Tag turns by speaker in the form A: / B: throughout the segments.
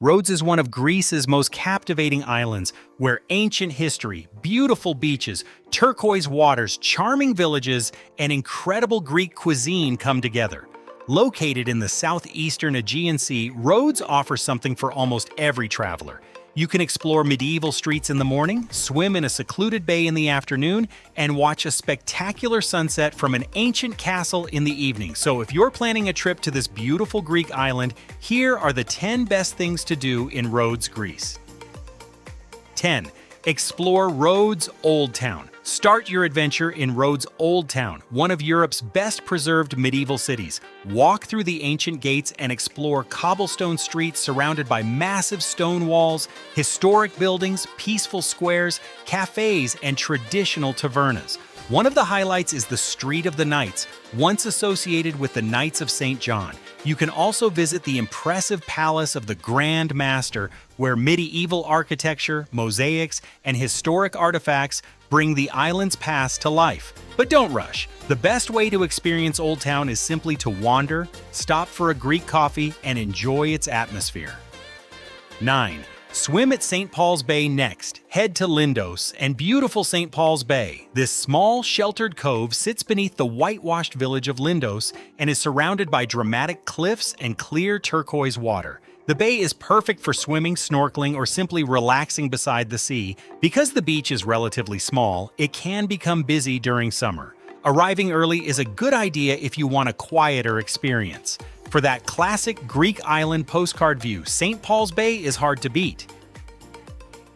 A: Rhodes is one of Greece's most captivating islands, where ancient history, beautiful beaches, turquoise waters, charming villages, and incredible Greek cuisine come together. Located in the southeastern Aegean Sea, Rhodes offers something for almost every traveler. You can explore medieval streets in the morning, swim in a secluded bay in the afternoon, and watch a spectacular sunset from an ancient castle in the evening. So if you're planning a trip to this beautiful Greek island, here are the 10 best things to do in Rhodes, Greece. 10. Explore Rhodes Old Town. Start your adventure in Rhodes Old Town, one of Europe's best preserved medieval cities. Walk through the ancient gates and explore cobblestone streets surrounded by massive stone walls, historic buildings, peaceful squares, cafes, and traditional tavernas. One of the highlights is the Street of the Knights, once associated with the Knights of St. John. You can also visit the impressive Palace of the Grand Master, where medieval architecture, mosaics, and historic artifacts bring the island's past to life. But don't rush. The best way to experience Old Town is simply to wander, stop for a Greek coffee, and enjoy its atmosphere. 9. Swim at St. Paul's Bay next. Head to Lindos and beautiful St. Paul's Bay. This small, sheltered cove sits beneath the whitewashed village of Lindos and is surrounded by dramatic cliffs and clear turquoise water. The bay is perfect for swimming, snorkeling, or simply relaxing beside the sea. Because the beach is relatively small, it can become busy during summer. Arriving early is a good idea if you want a quieter experience. For that classic Greek island postcard view, St. Paul's Bay is hard to beat.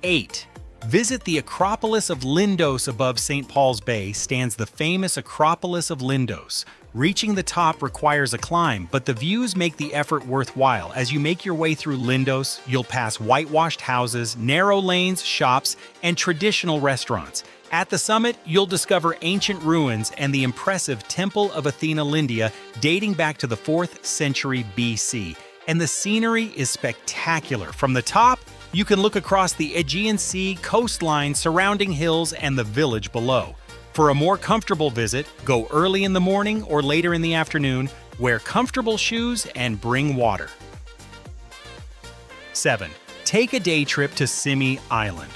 A: 8. Visit the Acropolis of Lindos. Above St. Paul's Bay stands the famous Acropolis of Lindos. Reaching the top requires a climb, but the views make the effort worthwhile. As you make your way through Lindos, you'll pass whitewashed houses, narrow lanes, shops, and traditional restaurants. At the summit, you'll discover ancient ruins and the impressive Temple of Athena Lindia dating back to the 4th century BC. And the scenery is spectacular. From the top, you can look across the Aegean Sea, coastline, surrounding hills, and the village below. For a more comfortable visit, go early in the morning or later in the afternoon, wear comfortable shoes, and bring water. 7. Take a day trip to Symi Island.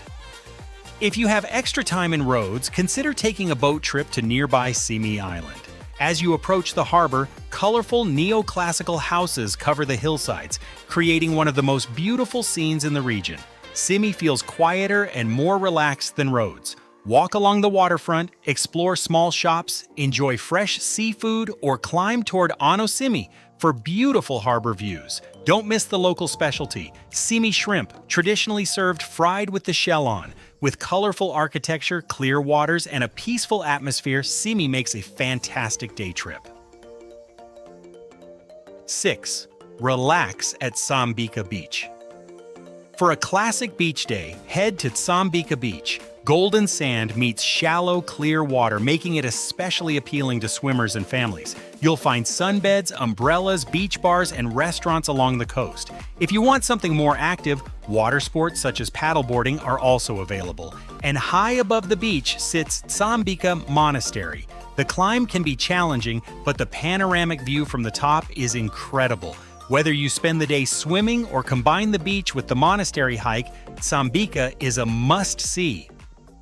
A: If you have extra time in Rhodes, consider taking a boat trip to nearby Symi Island. As you approach the harbor, colorful neoclassical houses cover the hillsides, creating one of the most beautiful scenes in the region. Symi feels quieter and more relaxed than Rhodes. Walk along the waterfront, explore small shops, enjoy fresh seafood, or climb toward Symi for beautiful harbor views. Don't miss the local specialty, Symi shrimp, traditionally served fried with the shell on. With colorful architecture, clear waters, and a peaceful atmosphere, Symi makes a fantastic day trip. 6. Relax at Tsambika Beach. For a classic beach day, head to Tsambika Beach. Golden sand meets shallow, clear water, making it especially appealing to swimmers and families. You'll find sunbeds, umbrellas, beach bars, and restaurants along the coast. If you want something more active, water sports such as paddleboarding are also available. And high above the beach sits Tsambika Monastery. The climb can be challenging, but the panoramic view from the top is incredible. Whether you spend the day swimming or combine the beach with the monastery hike, Tsambika is a must-see.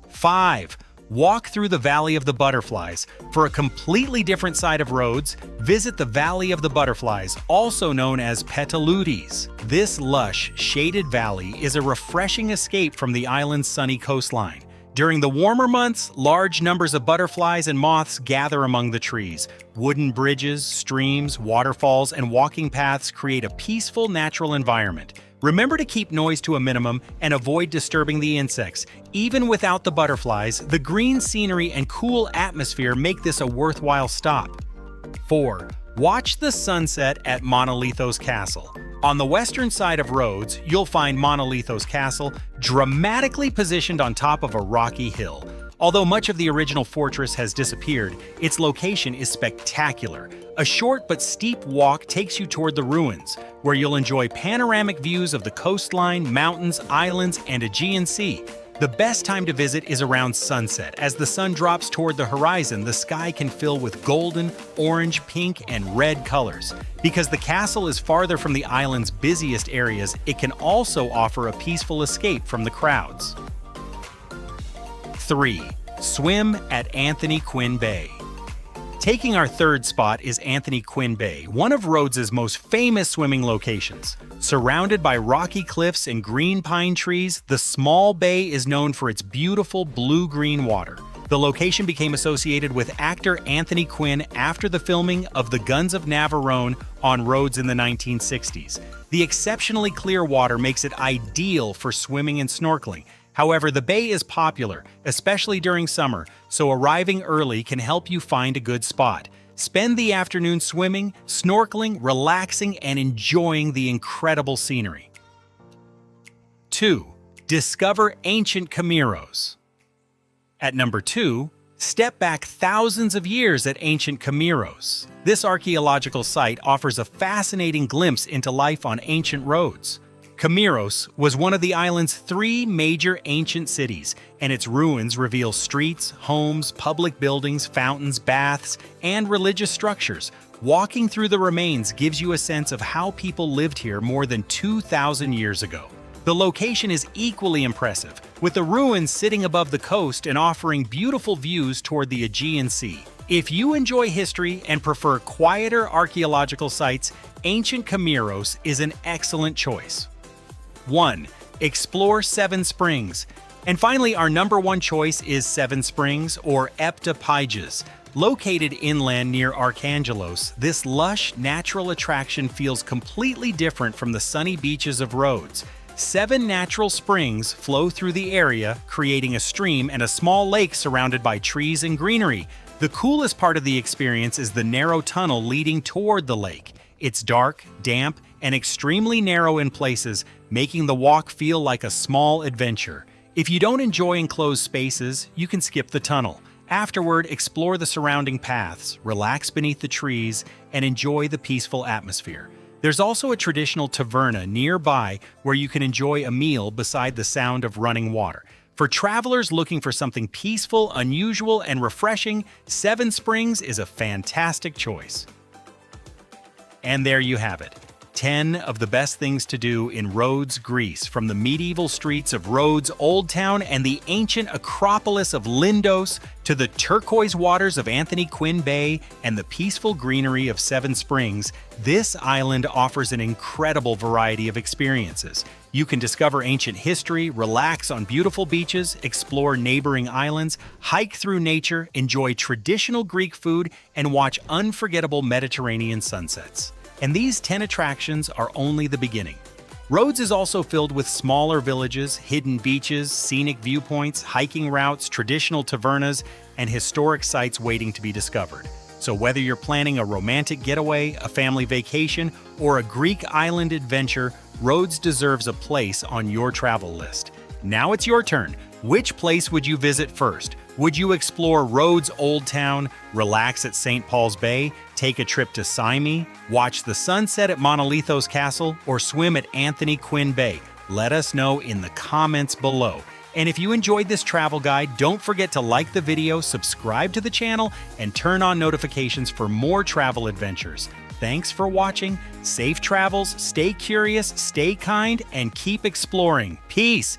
A: 5. Walk through the Valley of the Butterflies. For a completely different side of Rhodes, visit the Valley of the Butterflies, also known as Petaloutes. This lush, shaded valley is a refreshing escape from the island's sunny coastline. During the warmer months, large numbers of butterflies and moths gather among the trees. Wooden bridges, streams, waterfalls, and walking paths create a peaceful, natural environment. Remember to keep noise to a minimum and avoid disturbing the insects. Even without the butterflies, the green scenery and cool atmosphere make this a worthwhile stop. 4. Watch the sunset at Monolithos Castle. On the western side of Rhodes, you'll find Monolithos Castle, dramatically positioned on top of a rocky hill. Although much of the original fortress has disappeared, its location is spectacular. A short but steep walk takes you toward the ruins, where you'll enjoy panoramic views of the coastline, mountains, islands, and Aegean Sea. The best time to visit is around sunset. As the sun drops toward the horizon, the sky can fill with golden, orange, pink, and red colors. Because the castle is farther from the island's busiest areas, it can also offer a peaceful escape from the crowds. 3. Swim at Quinn Bay. Taking our third spot is Quinn Bay, one of Rhodes' most famous swimming locations. Surrounded by rocky cliffs and green pine trees, the small bay is known for its beautiful blue-green water. The location became associated with actor Anthony Quinn after the filming of The Guns of Navarone on Rhodes in the 1960s. The exceptionally clear water makes it ideal for swimming and snorkeling. However, the bay is popular, especially during summer, so arriving early can help you find a good spot. Spend the afternoon swimming, snorkeling, relaxing, and enjoying the incredible scenery. 2. Discover ancient Kamiros. At number 2, step back thousands of years at ancient Kamiros. This archaeological site offers a fascinating glimpse into life on ancient Rhodes. Kamiros was one of the island's 3 major ancient cities, and its ruins reveal streets, homes, public buildings, fountains, baths, and religious structures. Walking through the remains gives you a sense of how people lived here more than 2,000 years ago. The location is equally impressive, with the ruins sitting above the coast and offering beautiful views toward the Aegean Sea. If you enjoy history and prefer quieter archaeological sites, ancient Kamiros is an excellent choice. 1. Explore Seven Springs. And finally, our number 1 choice is Seven Springs, or Epta. Located inland near Archangelos, this lush, natural attraction feels completely different from the sunny beaches of Rhodes. 7 natural springs flow through the area, creating a stream and a small lake surrounded by trees and greenery. The coolest part of the experience is the narrow tunnel leading toward the lake. It's dark, damp, and extremely narrow in places, making the walk feel like a small adventure. If you don't enjoy enclosed spaces, you can skip the tunnel. Afterward, explore the surrounding paths, relax beneath the trees, and enjoy the peaceful atmosphere. There's also a traditional taverna nearby where you can enjoy a meal beside the sound of running water. For travelers looking for something peaceful, unusual, and refreshing, Seven Springs is a fantastic choice. And there you have it. 10 of the best things to do in Rhodes, Greece, from the medieval streets of Rhodes Old Town and the ancient Acropolis of Lindos to the turquoise waters of Quinn Bay and the peaceful greenery of Seven Springs. This island offers an incredible variety of experiences. You can discover ancient history, relax on beautiful beaches, explore neighboring islands, hike through nature, enjoy traditional Greek food, and watch unforgettable Mediterranean sunsets. And these 10 attractions are only the beginning. Rhodes is also filled with smaller villages, hidden beaches, scenic viewpoints, hiking routes, traditional tavernas, and historic sites waiting to be discovered. So whether you're planning a romantic getaway, a family vacation, or a Greek island adventure, Rhodes deserves a place on your travel list. Now it's your turn. Which place would you visit first? Would you explore Rhodes Old Town, relax at St. Paul's Bay, take a trip to Symi, watch the sunset at Monolithos Castle, or swim at Quinn Bay? Let us know in the comments below. And if you enjoyed this travel guide, don't forget to like the video, subscribe to the channel, and turn on notifications for more travel adventures. Thanks for watching. Safe travels, stay curious, stay kind, and keep exploring. Peace!